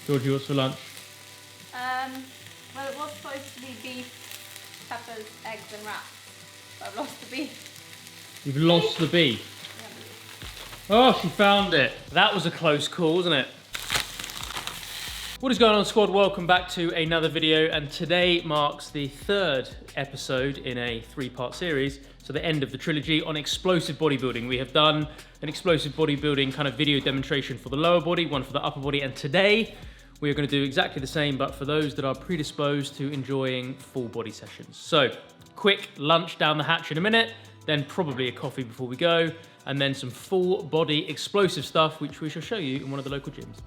Georgie, what's for lunch? Well, it was supposed to be beef, peppers, eggs and wraps, but I've lost the beef. You've lost the beef? Oh, she found it. That was a close call, wasn't it? What is going on, squad? Welcome back to another video, and today marks the third episode in a three-part series, so the end of the trilogy on explosive bodybuilding. We have done an explosive bodybuilding kind of video demonstration for the lower body, one for the upper body, and today we are going to do exactly the same, but for those that are predisposed to enjoying full body sessions. So, quick lunch down the hatch in a minute, then probably a coffee before we go, and then some full body explosive stuff, which we shall show you in one of the local gyms.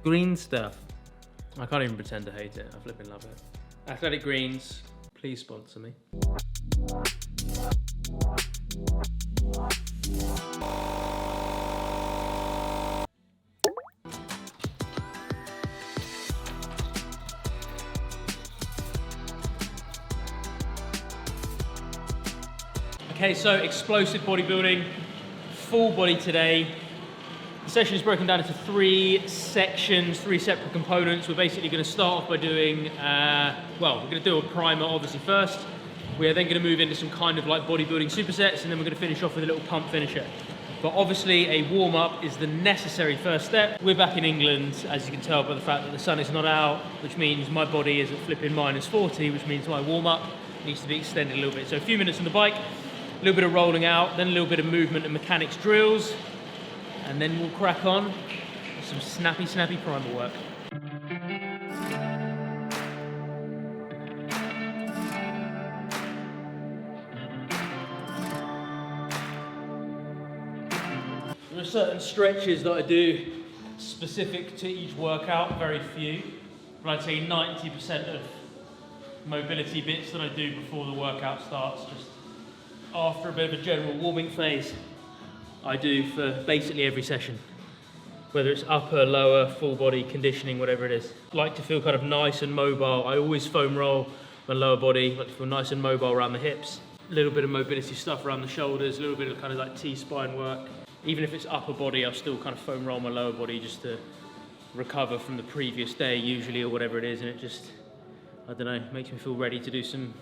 Green stuff. I can't even pretend to hate it. I flipping love it. Athletic Greens, please sponsor me. Okay, so explosive bodybuilding, full body today. The session is broken down into three sections, three separate components. We're basically going to start off by doing, we're going to do a primer obviously first. We are then going to move into some kind of like bodybuilding supersets, and then we're going to finish off with a little pump finisher. But obviously a warm-up is the necessary first step. We're back in England, as you can tell by the fact that the sun is not out, which means my body is at flipping -40, which means my warm-up needs to be extended a little bit. So a few minutes on the bike, a little bit of rolling out, then a little bit of movement and mechanics drills, and then we'll crack on with some snappy primer work. There are certain stretches that I do specific to each workout, very few, but I'd say 90% of mobility bits that I do before the workout starts, just after a bit of a general warming phase, I do for basically every session, whether it's upper, lower, full body, conditioning, whatever it is. I like to feel kind of nice and mobile. I always foam roll my lower body, I like to feel nice and mobile around the hips. A little bit of mobility stuff around the shoulders, a little bit of kind of like T-spine work. Even if it's upper body, I'll still kind of foam roll my lower body just to recover from the previous day usually, or whatever it is, and it just, I don't know, makes me feel ready to do some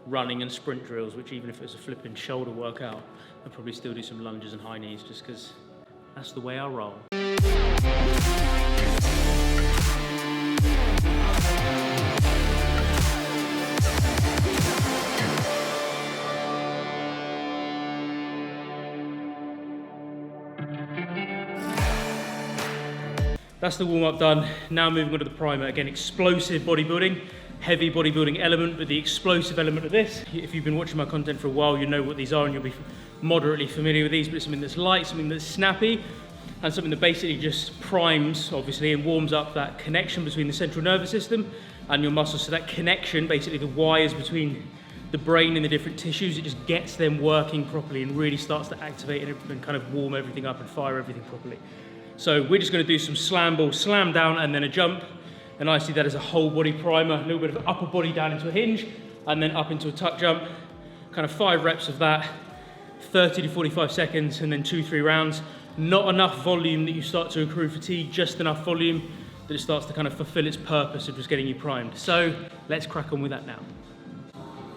running and sprint drills, which even if it was a flipping shoulder workout, I'd probably still do some lunges and high knees just because that's the way I roll. That's the warm-up done. Now moving on to the primer. Again, explosive bodybuilding. Heavy bodybuilding element, but the explosive element of this. If you've been watching my content for a while, you know what these are and you'll be moderately familiar with these, but it's something that's light, something that's snappy, and something that basically just primes, obviously, and warms up that connection between the central nervous system and your muscles. So that connection, basically the wires between the brain and the different tissues, it just gets them working properly and really starts to activate and kind of warm everything up and fire everything properly. So we're just gonna do some slam ball, slam down, and then a jump. And I see that as a whole body primer, a little bit of upper body down into a hinge, and then up into a tuck jump. Kind of 5 reps of that, 30 to 45 seconds, and then 2-3 rounds. Not enough volume that you start to accrue fatigue, just enough volume that it starts to kind of fulfill its purpose of just getting you primed. So let's crack on with that now.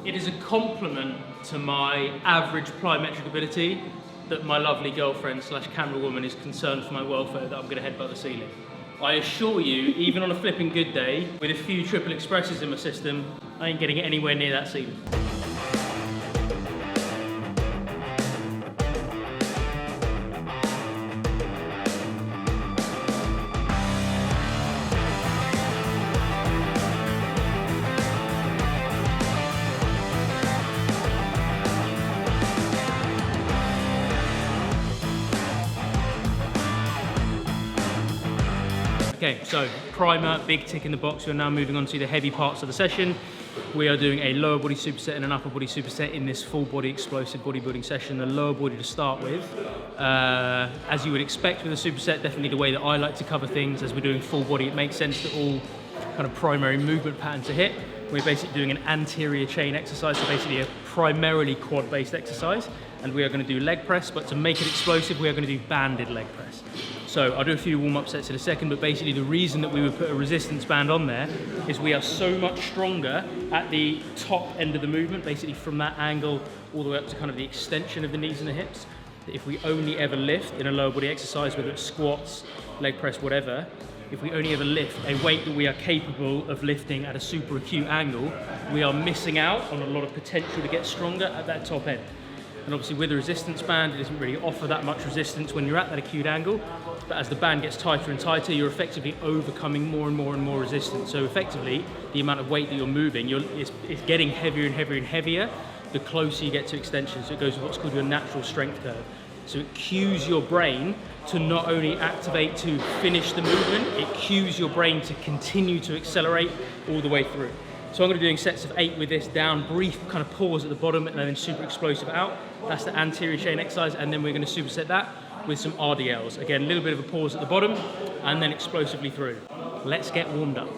It is a compliment to my average plyometric ability that my lovely girlfriend / camera woman is concerned for my welfare that I'm gonna headbutt the ceiling. I assure you, even on a flipping good day, with a few triple expresses in my system, I ain't getting anywhere near that ceiling. Okay, so primer, big tick in the box. We're now moving on to the heavy parts of the session. We are doing a lower body superset and an upper body superset in this full body explosive bodybuilding session. The lower body to start with. As you would expect with a superset, definitely the way that I like to cover things as we're doing full body, it makes sense that all kind of primary movement pattern to hit. We're basically doing an anterior chain exercise, so basically a primarily quad-based exercise, and we are going to do leg press, but to make it explosive, we are going to do banded leg press. So I'll do a few warm-up sets in a second, but basically the reason that we would put a resistance band on there is we are so much stronger at the top end of the movement, basically from that angle all the way up to kind of the extension of the knees and the hips, that if we only ever lift in a lower body exercise, whether it's squats, leg press, whatever, if we only ever lift a weight that we are capable of lifting at a super acute angle, we are missing out on a lot of potential to get stronger at that top end. And obviously with a resistance band, it doesn't really offer that much resistance when you're at that acute angle, but as the band gets tighter and tighter, you're effectively overcoming more and more and more resistance. So effectively, the amount of weight that you're moving, it's getting heavier and heavier and heavier the closer you get to extension. So it goes with what's called your natural strength curve. So it cues your brain to not only activate to finish the movement, it cues your brain to continue to accelerate all the way through. So I'm going to be doing sets of 8 with this down, brief kind of pause at the bottom and then super explosive out. That's the anterior chain exercise, and then we're going to superset that with some RDLs. Again, a little bit of a pause at the bottom and then explosively through. Let's get warmed up.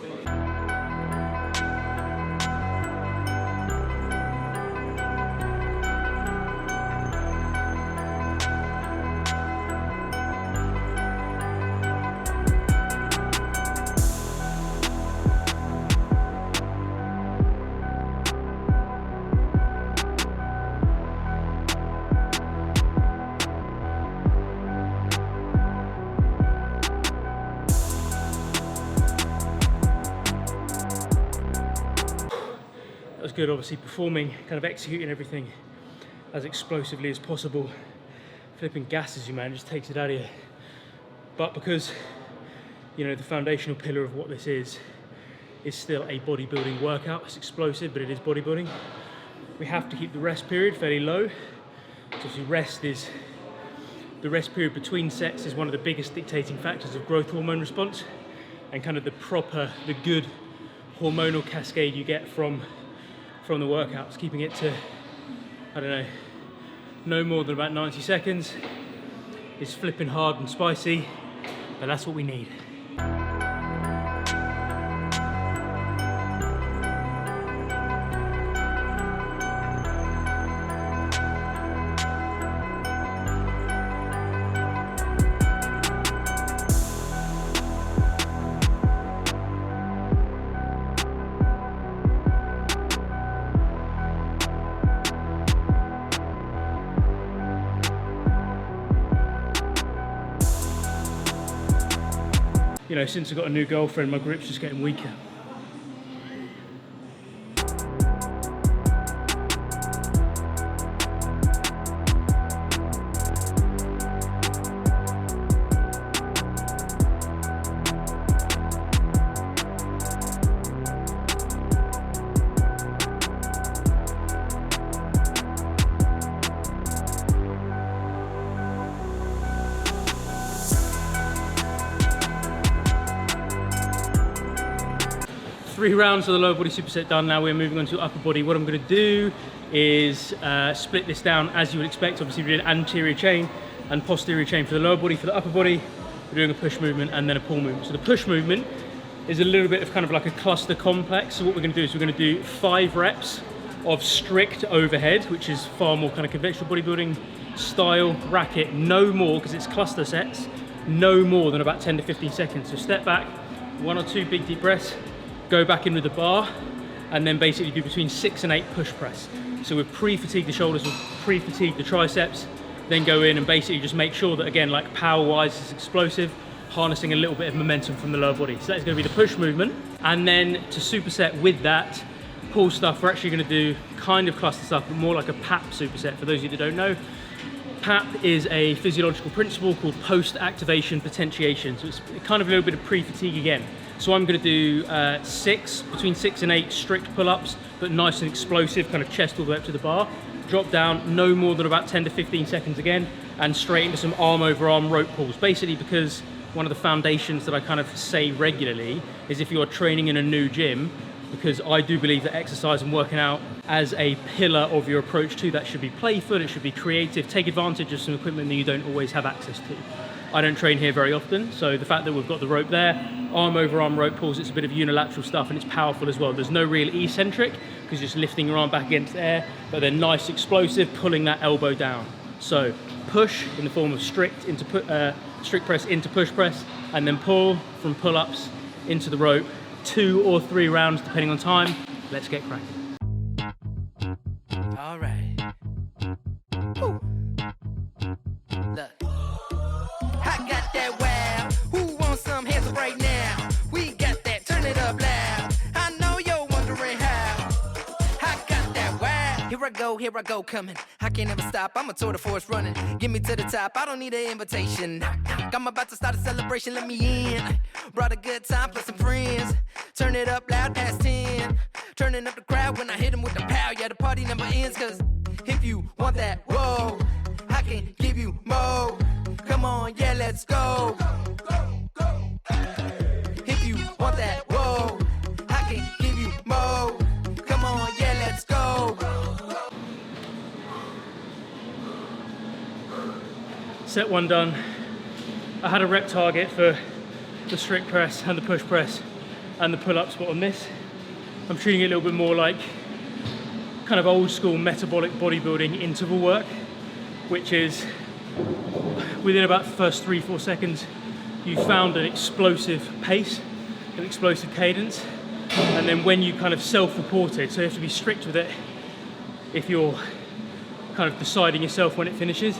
That was good, obviously performing, kind of executing everything as explosively as possible. Flipping gasses you, man, just takes it out of you. But because, you know, the foundational pillar of what this is still a bodybuilding workout. It's explosive, but it is bodybuilding. We have to keep the rest period fairly low. So obviously the rest period between sets is one of the biggest dictating factors of growth hormone response, and kind of the good hormonal cascade you get from the workouts, keeping it to, I don't know, no more than about 90 seconds is flipping hard and spicy, but that's what we need. You know, since I got a new girlfriend, my grip's just getting weaker. 3 rounds of the lower body superset done. Now we're moving on to upper body. What I'm going to do is split this down as you would expect. Obviously we did anterior chain and posterior chain for the lower body. For the upper body, we're doing a push movement and then a pull movement. So the push movement is a little bit of kind of like a cluster complex. So what we're going to do is we're going to do 5 reps of strict overhead, which is far more kind of conventional bodybuilding style racket. No more, because it's cluster sets, no more than about 10 to 15 seconds. So step back, 1 or 2 big deep breaths, go back in with the bar, and then basically do between 6 and 8 push press. So we've pre-fatigued the shoulders, we've pre-fatigued the triceps, then go in and basically just make sure that, again, like power-wise, it's explosive, harnessing a little bit of momentum from the lower body. So that's going to be the push movement. And then to superset with that pull stuff, we're actually going to do kind of cluster stuff, but more like a PAP superset. For those of you that don't know, PAP is a physiological principle called post-activation potentiation. So it's kind of a little bit of pre-fatigue again. So I'm going to do between 6 and 8 strict pull-ups, but nice and explosive, kind of chest all the way up to the bar. Drop down, no more than about 10 to 15 seconds again, and straight into some arm over arm rope pulls. Basically because one of the foundations that I kind of say regularly is if you're training in a new gym, because I do believe that exercise and working out as a pillar of your approach to that should be playful, it should be creative, take advantage of some equipment that you don't always have access to. I don't train here very often, so the fact that we've got the rope there, arm over arm rope pulls, it's a bit of unilateral stuff and it's powerful as well. There's no real eccentric, because you're just lifting your arm back against the air, but they're nice, explosive, pulling that elbow down. So push in the form of strict press into push press, and then pull from pull-ups into the rope, 2 or 3 rounds depending on time. Let's get cracking. All right. Woo. Look. I got that wow. Who wants some hands up right now? We got that. Turn it up loud. I know you're wondering how. I got that wow. Here I go, coming. I can't ever stop. I'm a tour de force running. Get me to the top. I don't need an invitation. I'm about to start a celebration. Let me in. Brought a good time plus some friends. Turn it up loud past 10. Turning up the crowd when I hit them with the pow. Yeah, the party never ends, cause if you want that, whoa, I can give you more. Come on, yeah, let's go. If you want that, whoa, I can give you more. Come on, yeah, let's go. Set 1 done. I had a rep target for the strict press and the push press and the pull-ups, but on this, I'm treating it a little bit more like kind of old school metabolic bodybuilding interval work, which is within about the first 3-4 seconds, you found an explosive pace, an explosive cadence, and then when you kind of self-report it, so you have to be strict with it if you're kind of deciding yourself when it finishes,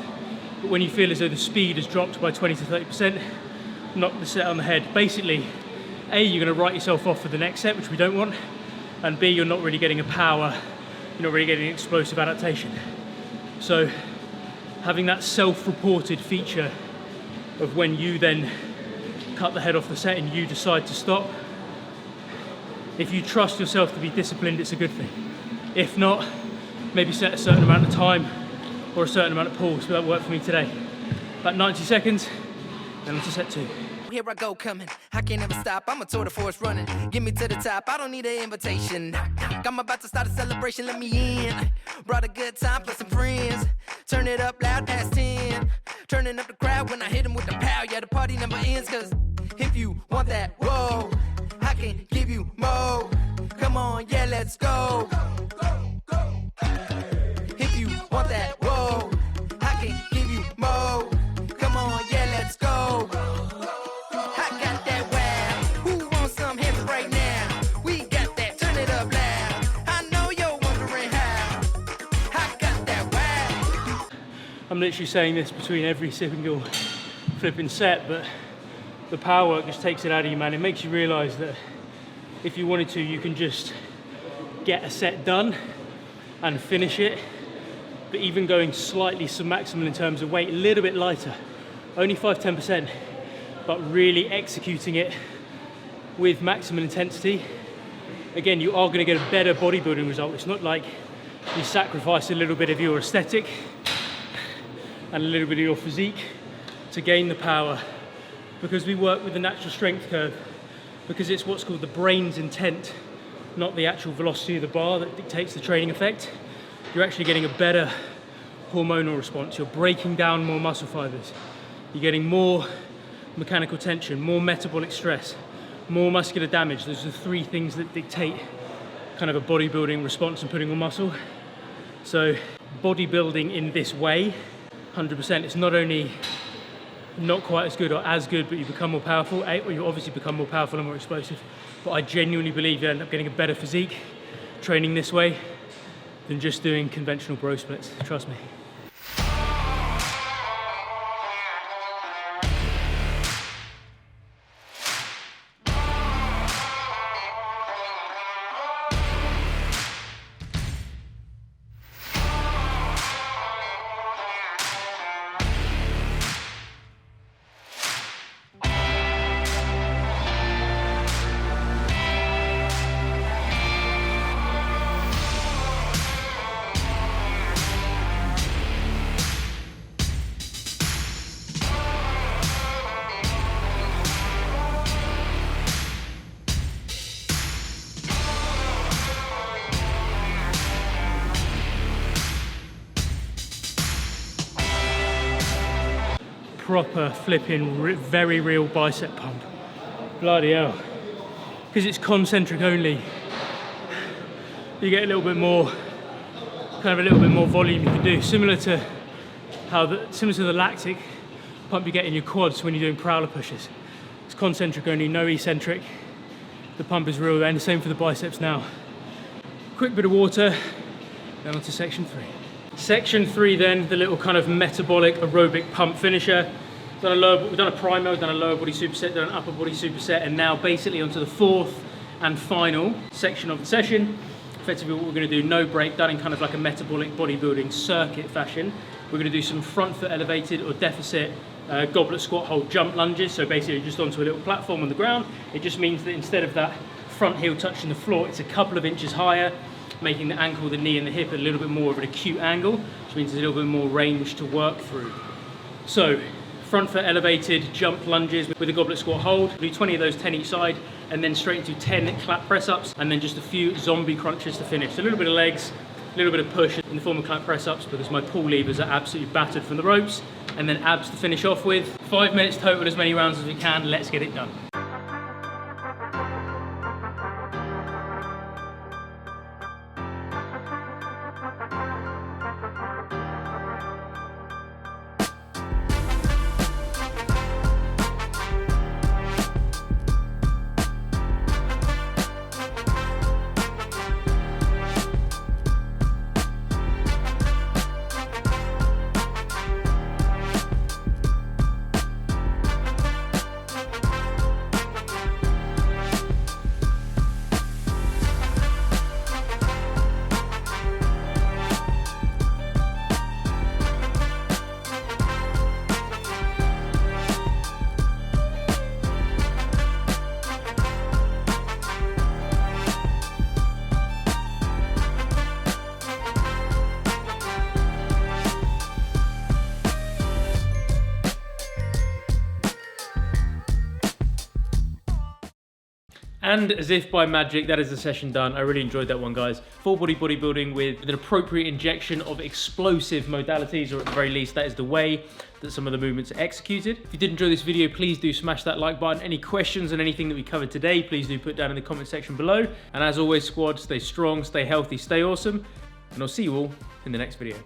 but when you feel as though the speed has dropped by 20 to 30%, knock the set on the head. Basically, A, you're going to write yourself off for the next set, which we don't want, and B, you're not really getting a power, you're not really getting an explosive adaptation. So having that self-reported feature of when you then cut the head off the set and you decide to stop, if you trust yourself to be disciplined, it's a good thing. If not, maybe set a certain amount of time or a certain amount of pulls, but that worked for me today. About 90 seconds, and on to set 2. Here I go, coming. I can't ever stop. I'm a tour de force running. Get me to the top. I don't need an invitation. I'm about to start a celebration. Let me in. Brought a good time plus some friends. Turn it up loud past 10. Turning up the crowd when I hit them with the pow. Yeah, the party never ends, cause if you want that, whoa, I can give you more. Come on, yeah, let's go. If you want that, whoa, I can give you more. Come on, yeah, let's go. I'm literally saying this between every single flipping set, but the power work just takes it out of you, man. It makes you realize that if you wanted to, you can just get a set done and finish it, but even going slightly submaximal in terms of weight, a little bit lighter, only 5-10%, but really executing it with maximum intensity, again, you are going to get a better bodybuilding result. It's not like you sacrifice a little bit of your aesthetic and a little bit of your physique to gain the power, because we work with the natural strength curve, because it's what's called the brain's intent, not the actual velocity of the bar that dictates the training effect. You're actually getting a better hormonal response. You're breaking down more muscle fibers. You're getting more mechanical tension, more metabolic stress, more muscular damage. Those are the 3 things that dictate kind of a bodybuilding response and putting on muscle. So bodybuilding in this way, 100%, it's not only not quite as good or as good, but you become more powerful, or you obviously become more powerful and more explosive, but I genuinely believe you end up getting a better physique training this way than just doing conventional bro splits, trust me. proper flipping very real bicep pump. Bloody hell. Because it's concentric only, you get a little bit more, volume you can do. Similar to the lactic pump you get in your quads when you're doing prowler pushes. It's concentric only, no eccentric. The pump is real, and the same for the biceps now. Quick bit of water, then on to section 3. Section 3 then, the little kind of metabolic aerobic pump finisher. We've done a primer, we've done a lower body superset, done an upper body superset, and now basically onto the 4th and final section of the session. Effectively what we're going to do, no break, done in kind of like a metabolic bodybuilding circuit fashion. We're going to do some front foot elevated or deficit goblet squat hold jump lunges. So basically just onto a little platform on the ground. It just means that instead of that front heel touching the floor, it's a couple of inches higher, making the ankle, the knee and the hip a little bit more of an acute angle, which means there's a little bit more range to work through. So front foot elevated jump lunges with a goblet squat hold. Do 20 of those, 10 each side, and then straight into 10 clap press ups, and then just a few zombie crunches to finish. So a little bit of legs, a little bit of push in the form of clap press ups because my pull levers are absolutely battered from the ropes, and then abs to finish off with. 5 minutes total, as many rounds as we can. Let's get it done. And as if by magic, that is the session done. I really enjoyed that one, guys. Full body bodybuilding with an appropriate injection of explosive modalities, or at the very least, that is the way that some of the movements are executed. If you did enjoy this video, please do smash that like button. Any questions on anything that we covered today, please do put down in the comment section below. And as always, squad, stay strong, stay healthy, stay awesome. And I'll see you all in the next video.